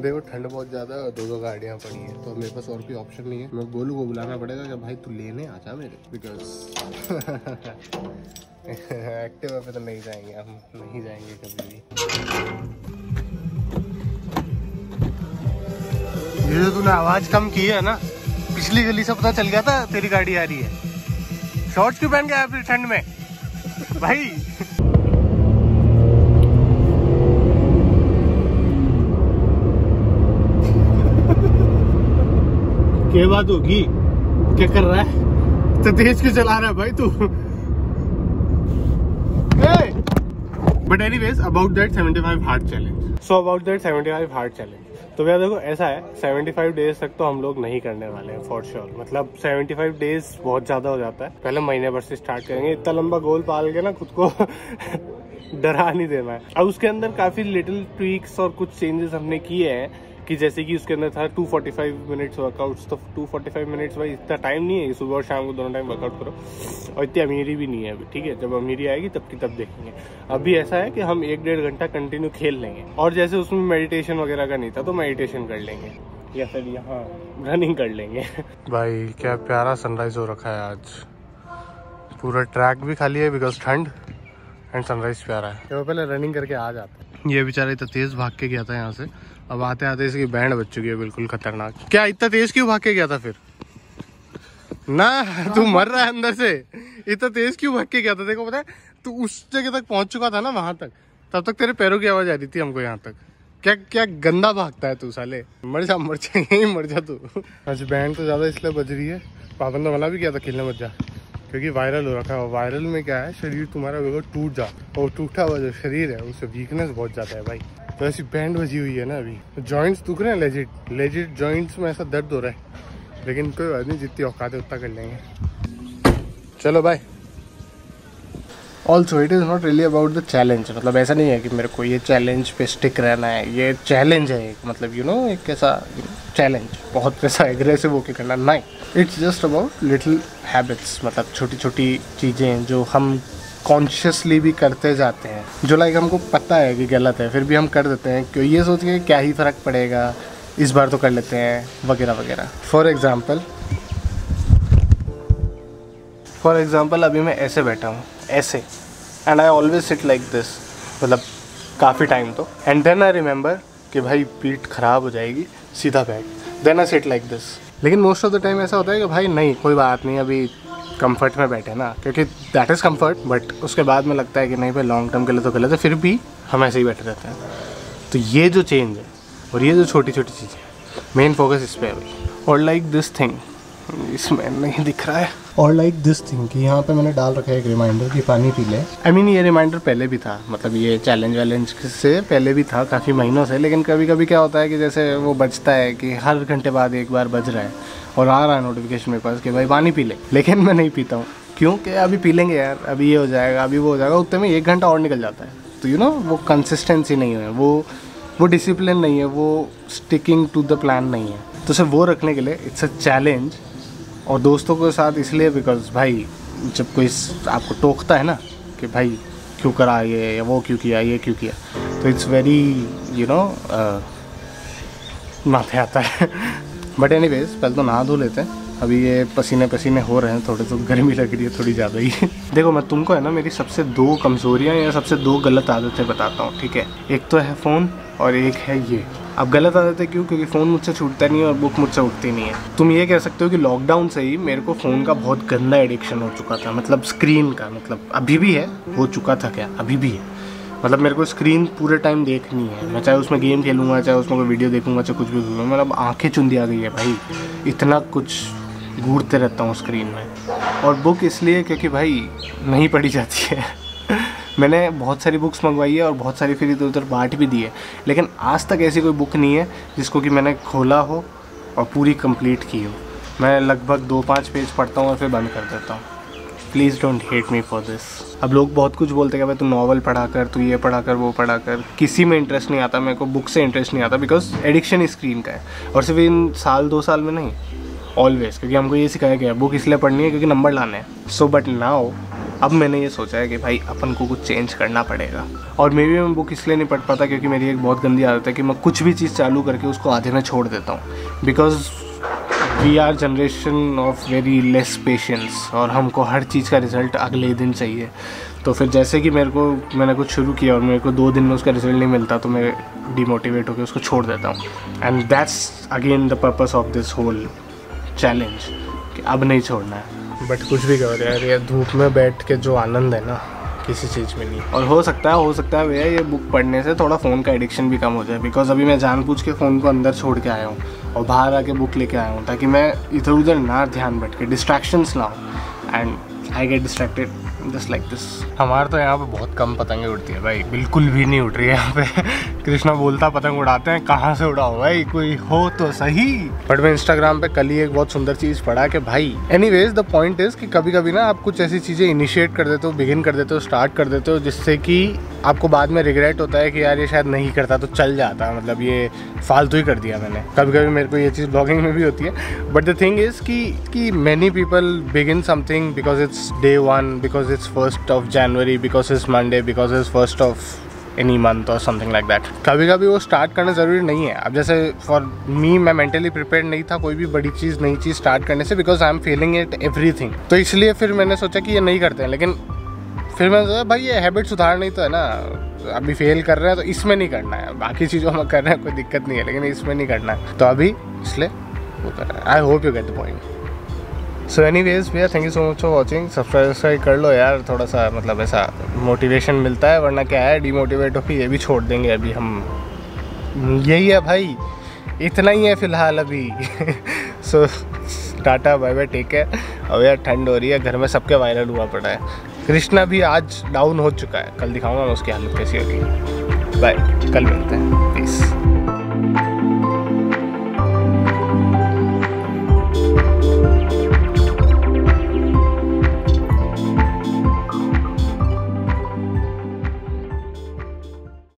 देखो ठंड बहुत ज्यादा है और दो गाड़ियाँ पड़ी हैं, तो मेरे पास और कोई ऑप्शन नहीं है। मैं गोलू को बुलाना पड़ेगा कि भाई तू लेने आ जा मेरे, बिकॉज एक्टिवा पे तो नहीं जाएंगे हम, नहीं जाएंगे कभी भी। ये जो तूने आवाज कम की है ना, पिछली गली से पता चल गया था तेरी गाड़ी आ रही है। शॉर्ट्स क्यों पहन गया फिर ठंड में भाई? क्या बात होगी, क्या कर रहा है? तो तेज क्यों चला रहा है भाई तू? But anyways about that 75 hard challenge. So about that 75 hard challenge, तो भैया देखो ऐसा है, 75 डेज तक तो हम लोग नहीं करने वाले हैं फॉर श्योर। मतलब 75 डेज बहुत ज्यादा हो जाता है, पहले महीने भर से स्टार्ट करेंगे। इतना लंबा गोल पाल के ना खुद को डरा नहीं देना है। अब उसके अंदर काफी लिटिल ट्वीक्स और कुछ चेंजेस हमने किए हैं, कि जैसे कि उसके अंदर था 245 मिनट्स वर्कआउट्स। तो 245 मिनट्स भाई इतना टाइम नहीं है, सुबह और शाम को दोनों टाइम वर्कआउट करो, और इतनी अमीरी भी नहीं है अभी, ठीक है। जब अमीरी आएगी तब की तब देखेंगे। अभी ऐसा है कि हम 1-1.5 घंटा कंटिन्यू खेल लेंगे, और जैसे उसमें मेडिटेशन वगैरह का नहीं था तो मेडिटेशन कर लेंगे, या फिर यहाँ रनिंग कर लेंगे। भाई क्या प्यारा सनराइज हो रखा है आज, पूरा ट्रैक भी खाली है बिकॉज ठंड, एंड सनराइज प्यारा है। तो पहले रनिंग करके आ जाते हैं। ये बेचारा इतना तेज भाग के गया था यहाँ से, अब आते आते इसकी बैंड बज चुकी है बिल्कुल खतरनाक। क्या इतना तेज क्यों भाग के गया था फिर? ना तू मर रहा है अंदर से, इतना तेज क्यों भाग के गया था? देखो पता है, तू उस जगह तक पहुंच चुका था ना वहां तक, तब तक तेरे पैरों की आवाज आ रही थी हमको यहाँ तक। क्या क्या गंदा भागता है तू साले, मर जा यही मर जा तू। आज बैंड तो ज्यादा इसलिए बज रही है, पापा ने मना भी किया था खेलने मत जा, क्योंकि वायरल हो रखा है। वायरल में क्या है, शरीर तुम्हारा बिल्कुल टूट जाता, और टूटा हुआ जो शरीर है उससे वीकनेस बहुत जाता है भाई। तो ऐसी बैंड बजी हुई है ना अभी, जॉइंट्स दुख रहे हैं, लेजिट जॉइंट्स में ऐसा दर्द हो रहा है, लेकिन कोई बात नहीं, जितनी औकात है उतना कर लेंगे। चलो bye. Also it is not really about the challenge, मतलब ऐसा नहीं है कि मेरे को ये चैलेंज पे स्टिक रहना है, ये चैलेंज है एक, मतलब यू नो एक ऐसा चैलेंज बहुत ऐसा एग्रेसिव होके करना नहीं। It's just about little habits, मतलब छोटी छोटी चीज़ें जो हम कॉन्शियसली भी करते जाते हैं, जो लाइक हमको पता है कि गलत है, फिर भी हम कर देते हैं क्यों, ये सोच के क्या ही फ़र्क पड़ेगा, इस बार तो कर लेते हैं वगैरह वगैरह। फॉर एग्ज़ाम्पल अभी मैं ऐसे बैठा हूँ, ऐसे, and I always seat like this, मतलब काफ़ी टाइम तो, एंड देन आई रिमेंबर कि भाई पीठ ख़राब हो जाएगी, सीधा बैठ, then I sit like this. लेकिन मोस्ट ऑफ द टाइम ऐसा होता है कि भाई नहीं कोई बात नहीं, अभी कंफर्ट में बैठे ना, क्योंकि दैट इज़ कंफर्ट, बट उसके बाद में लगता है कि नहीं भाई लॉन्ग टर्म के लिए तो गलत है, फिर भी हम ऐसे ही बैठे रहते हैं। तो ये जो चेंज है और ये जो छोटी छोटी चीज़ें, मेन फोकस इस पर है भाई। और लाइक दिस थिंग, इसमें नहीं दिख रहा है, और लाइक दिस थिंग कि यहाँ पे मैंने डाल रखा है एक रिमाइंडर कि पानी पी ले। आई मीन ये रिमाइंडर पहले भी था, मतलब ये चैलेंज से पहले भी था काफ़ी महीनों से, लेकिन कभी कभी क्या होता है कि जैसे वो बजता है कि हर घंटे बाद एक बार बज रहा है और आ रहा है नोटिफिकेशन मेरे पास कि भाई पानी पी ले, लेकिन मैं नहीं पीता हूँ। क्यों कि अभी पी लेंगे यार, अभी ये हो जाएगा, अभी वो हो जाएगा, उतने में 1 घंटा और निकल जाता है। तो यू नो वो कंसिस्टेंसी नहीं है, वो डिसिप्लिन नहीं है, वो स्टिकिंग टू द प्लान नहीं है। तो सिर्फ वो रखने के लिए इट्स अ चैलेंज, और दोस्तों के साथ इसलिए बिकॉज भाई जब कोई आपको टोकता है ना कि भाई क्यों करा ये, या वो क्यों किया, ये क्यों किया, तो इट्स वेरी यू नो माथे आता है। बट एनीवेज पहले तो नहा धो लेते हैं, अभी ये पसीने पसीने हो रहे हैं थोड़े, तो गर्मी लग रही है थोड़ी ज़्यादा ही। देखो मैं तुमको है ना मेरी सबसे 2 कमज़ोरियाँ या सबसे 2 गलत आदतें बताता हूँ, ठीक है। एक तो है फ़ोन और एक है ये। अब गलत आदतें क्यों? क्योंकि फ़ोन मुझसे छूटता नहीं है और बुक मुझसे उठती नहीं है। तुम ये कह सकते हो कि लॉकडाउन से ही मेरे को फ़ोन का बहुत गंदा एडिक्शन हो चुका था, मतलब स्क्रीन का, मतलब अभी भी है, हो चुका था क्या, अभी भी है। मतलब मेरे को स्क्रीन पूरे टाइम देखनी है, मैं चाहे उसमें गेम खेलूँगा, चाहे उसमें कोई वीडियो देखूँगा, चाहे कुछ भी करूँगा, मतलब आँखें चुंधी आ गई है भाई, इतना कुछ घूरते रहता हूँ स्क्रीन में। और बुक इसलिए क्योंकि भाई नहीं पढ़ी जाती है। मैंने बहुत सारी बुक्स मंगवाई है और बहुत सारी फिर इधर उधर बांट भी दी है, लेकिन आज तक ऐसी कोई बुक नहीं है जिसको कि मैंने खोला हो और पूरी कंप्लीट की हो। मैं लगभग 2-5 पेज पढ़ता हूँ और फिर बंद कर देता हूँ। Please don't hate me for this. अब लोग बहुत कुछ बोलते हैं कि भाई तू नॉवल पढ़ा कर, तू ये पढ़ा कर, वो पढ़ा कर, किसी में इंटरेस्ट नहीं आता। मेरे को बुक से इंटरेस्ट नहीं आता बिकॉज एडिक्शन स्क्रीन का है, और सिर्फ इन 1-2 साल में नहीं, ऑलवेज, क्योंकि हमको ये सिखाया गया बुक इसलिए पढ़नी है क्योंकि नंबर लाने हैं। सो बट नाउ अब मैंने ये सोचा है कि भाई अपन को कुछ चेंज करना पड़ेगा। और मे बी मैं बुक इसलिए नहीं पढ़ पाता क्योंकि मेरी एक बहुत गंदी आदत है कि मैं कुछ भी चीज़ चालू करके उसको आधे में छोड़ देता हूँ। Because we are generation of very less patience और हमको हर चीज़ का रिज़ल्ट अगले दिन चाहिए। तो फिर जैसे कि मैंने कुछ शुरू किया और मेरे को 2 दिन में उसका रिज़ल्ट नहीं मिलता तो मैं डिमोटिवेट होकर उसको छोड़ देता हूँ। And that's again the purpose of this whole challenge कि अब नहीं छोड़ना है। बट कुछ भी करो यार, ये धूप में बैठ के जो आनंद है ना किसी चीज़ में नहीं। और हो सकता है भैया ये बुक पढ़ने से थोड़ा फ़ोन का एडिक्शन भी कम हो जाए। बिकॉज अभी मैं जानबूझ के फ़ोन को अंदर छोड़ के आया हूँ और बाहर आके बुक लेके आया हूँ ताकि मैं इधर उधर ना ध्यान भटके, डिस्ट्रैक्शंस ना हो। And I get distracted just like this. हमारे तो यहाँ पे बहुत कम पतंगें उड़ती है भाई, बिल्कुल भी नहीं उड़ रही है यहाँ पे। कृष्णा बोलता पतंग उड़ाते हैं, कहाँ से उड़ाओ भाई, कोई हो तो सही। बट मैं इंस्टाग्राम पे कल ही एक बहुत सुंदर चीज़ पढ़ा कि भाई एनीवेज द पॉइंट इज़ कि कभी कभी ना आप कुछ ऐसी चीज़ें इनिशिएट कर देते हो, बिगिन कर देते हो, स्टार्ट कर देते हो जिससे कि आपको बाद में रिग्रेट होता है कि यार ये शायद नहीं करता तो चल जाता, मतलब ये फालतू ही कर दिया मैंने। कभी कभी मेरे को ये चीज़ ब्लॉगिंग में भी होती है। बट द थिंग इज़ कि many people begin something because it's day 1, because it's 1st of January, because it's Monday, because it's 1st of any month or something like that। कभी कभी वो स्टार्ट करना ज़रूरी नहीं है। अब जैसे फॉर मी, मैं मेंटली प्रिपेयर्ड नहीं था कोई भी बड़ी चीज़, नई चीज़ स्टार्ट करने से, because I am feeling it everything. तो इसलिए फिर मैंने सोचा कि ये नहीं करते हैं। लेकिन फिर मैंने सोचा भाई ये हैबिट सुधारनी तो है ना, अभी फेल कर रहे हैं तो इसमें नहीं करना है, बाकी चीज़ों में कर रहे हैं कोई दिक्कत नहीं है, लेकिन इसमें नहीं करना है। तो अभी इसलिए वो कर रहा है। I hope you get the point. So anyways भैया, thank you so much for watching. Subscribe कर लो यार, थोड़ा सा मतलब ऐसा मोटिवेशन मिलता है, वरना क्या है डिमोटिवेट होकर ये भी छोड़ देंगे। अभी हम यही है भाई, इतना ही है फ़िलहाल अभी। So tata bye bye, take care. अब यार ठंड हो रही है, घर में सबके वायरल हुआ पड़ा है। कृष्णा भी आज डाउन हो चुका है, कल दिखाऊंगा मैं उसकी हालत कैसी होगी। बाय, कल मिलते हैं।